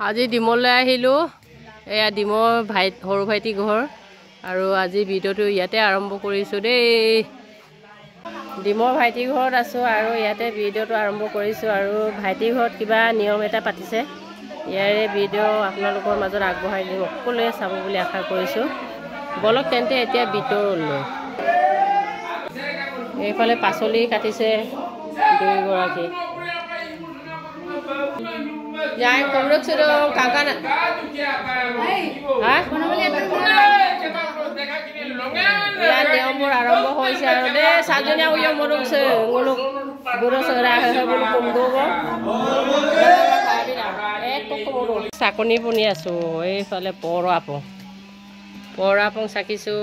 আজি ডিমলৈ আহিলোঁ এয়া ডিমৰ সৰু ভাইটি ঘৰ আৰু আজি ভিডিঅ'টো ইয়াতে আৰম্ভ কৰিছোঁ দেই ডিমৰ ভাইটি ঘৰত আছোঁ আৰু ইয়াতে ভিডিঅ'টো আৰম্ভ কৰিছোঁ আৰু ভাইটি ঘৰত কিবা নিয়ম এটা পাতিছে ইয়াৰে ভিডিঅ' আপোনালোকৰ মাজত আগবঢ়াই দিম সকলোৱে চাব বুলি আশা কৰিছোঁ বলক তেন্তে এতিয়া ভিতৰলৈ এইফালে পাচলি কাটিছে দুইগৰাকী যাই কমৰক চুৰ কাকা না ইয়াৰ নিয়মবোৰ আৰম্ভ হৈছে আৰু দেই চাজনীয়া উইয় মৰুক মোলোক গুৰু চৰা বোলো কম দব চাকনি বনি আছোঁ এইফালে পৰাপং চাকিছোঁ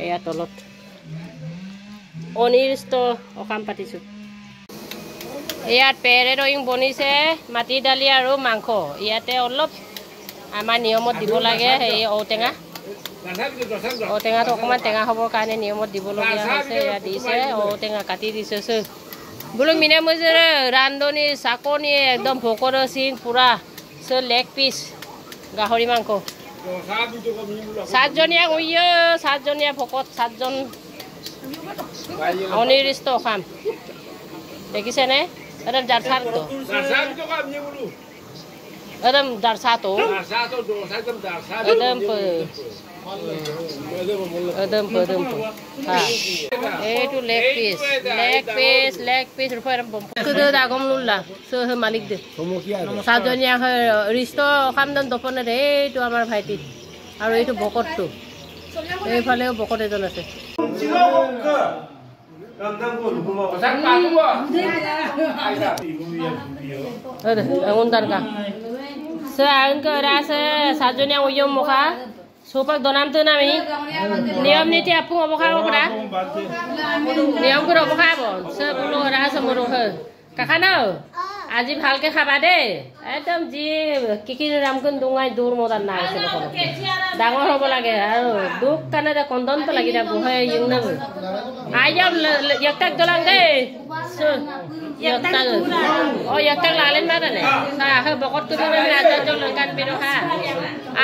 এয়া তলত অনিষ্ট অকাম পাতিছোঁ ইয়াত পেৰে ৰয়িং বনিছে মাটি দালি আৰু মাংস ইয়াতে অলপ আমাৰ নিয়মত দিব লাগে এই ঔটেঙাটো অকণমান টেঙা হ'বৰ কাৰণে নিয়মত দিবলগীয়া হৈছে ইয়াত দিছে ঔটেঙা কাটি দিছে বোলো মিনে মজুৰে ৰান্ধনি চাকনি একদম ভকত চিন পূৰা লেগ পিচ গাহৰি মাংস 7জনীয়া উইয় 7জনীয়া ভকত 7জন অনিষ্ট অকাম দেখিছেনে एकदम darsato एकदम darsato एकदम এইটো লেগ পিচ ৰূপে কুদো দাগম লুলা সো মালিক দে সাজনীয়া ৰিষ্ট কামদন দপনে দে এইটো আমাৰ ভাইটি আৰু এইটো বকতটো এইফালেও বকত এজন আছে Untar ka. Seang ke rasa sajunya uyum muka. Supak donam tu nami. Niam ni tiap pun apa kau pernah? Niam kau apa kau? Sepuluh rasa muruh. Kakana. আজি ভালকে খাবা দে একদম জি কিকি রামকুন দুঙাই দূর মদান না আছে ডাঙর হব লাগে আর দুখ কানে কন্দন তো লাগি থাকবো হয় ইং না আইজাম একটাক দলাং দে একটাক লালেন মারা নে হা বকত তো রাজা দলাং কান বিরো হা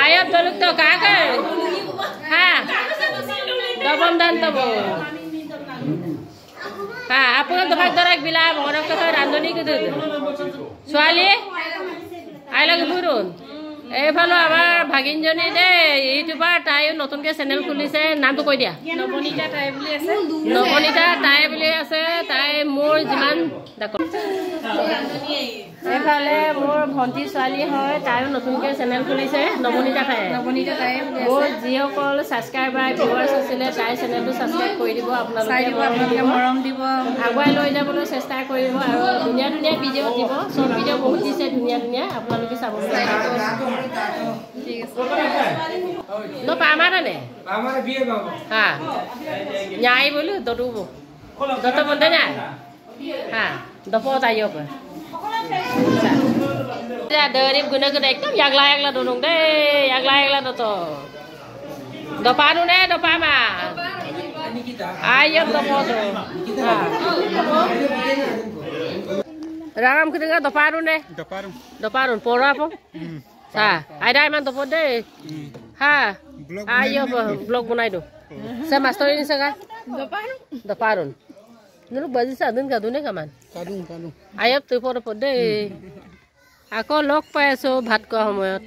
আয়ব দলুক তো কাকে হা দবম দান তব হ্যাঁ আপনার তো ভাগ ধরাক বিলা মরক কথা রান্ধনি কিন্তু ছোৱালী আই লাগে বুৰুন এইফালে আমাৰ ভাগিনজনী দে ইউটিউবাৰ তাই নতুনকে চেনেল খুলিছে নামটো কৈ দিয়া নবনিতা তাই বুলি আছে তাই মোৰ যিমান দেখো এইফালে মোৰ ভণ্টি ছোৱালী হয় তাইও নতুনকে চেনেল খুলিছে নবনিতা তাই মোৰ যিসকল ছাবস্ক্ৰাইবাৰ ভিউৱাৰ্ছ আছিলে তাই চেনেলটো ছাবস্ক্ৰাইব কৰি দিব আপোনালোকে মৰম দিব আগুৱাই লৈ যাবলৈ চেষ্টা কৰিব আৰু ধুনীয়া ভিডিঅ' দিব চব ভিডিঅ' বহুত দিছে ধুনীয়া আপোনালোকে চাব ঠিক আছে ন পামাৰা নে পামাৰা বিয়ে বাবা হ্যাঁ nyai bolu dodu dodo bondanya ha dopo tayo ba ya dari guna ekdom yagla donong de yagla doto dopanu ne dopama ayo dopo to ha Ram kedengar doparu ne doparu pora apa sa ada man dopo de ha ayo blog bunai do sa master ini sa doparun nulu bazi sa dun kadune kaman kadung ayap tu pora pode ako lok pae so bhat ko homoyot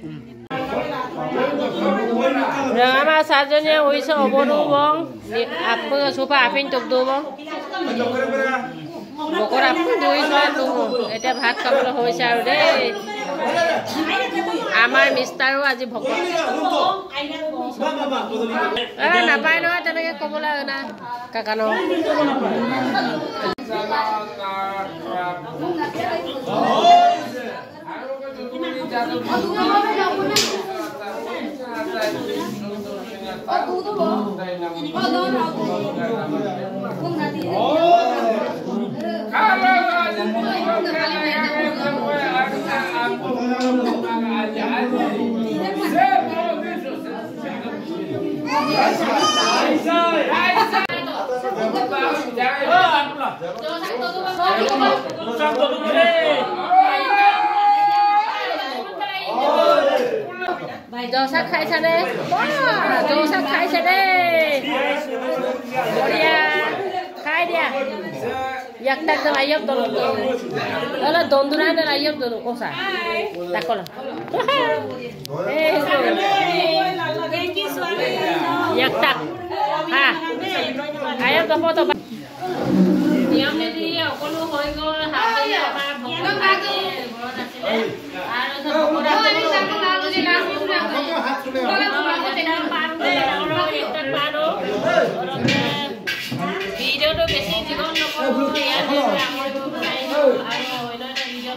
Rama sajanya oisa oboru bong apa sopa apin tok do bong bokor apun doi so tu eta bhat kabolo hoise aru de amar mistaru aji bhokot na pai no teneke kobola na kakano Dosa খাইছে দে dosa খাইছে দে বঢ়িয়া খাই দিয়া ইয়াক তাক আইয়ক দল ওলা দন্দুরা দে আইয়ক দল ওসা তাকলা ইয়াক তাক হ্যাঁ আইয়ক দফো তো নিয়ম নীতি অকলো হৈ গল হাতে আমাৰ ভক্ত ভাগে ঘৰত আছিল আৰু ভক্তৰা ভিডিওটো বেছি জীবন নকৰো ইয়াতে আমাৰ বনাইছো আৰু অন্য এটা ভিডিও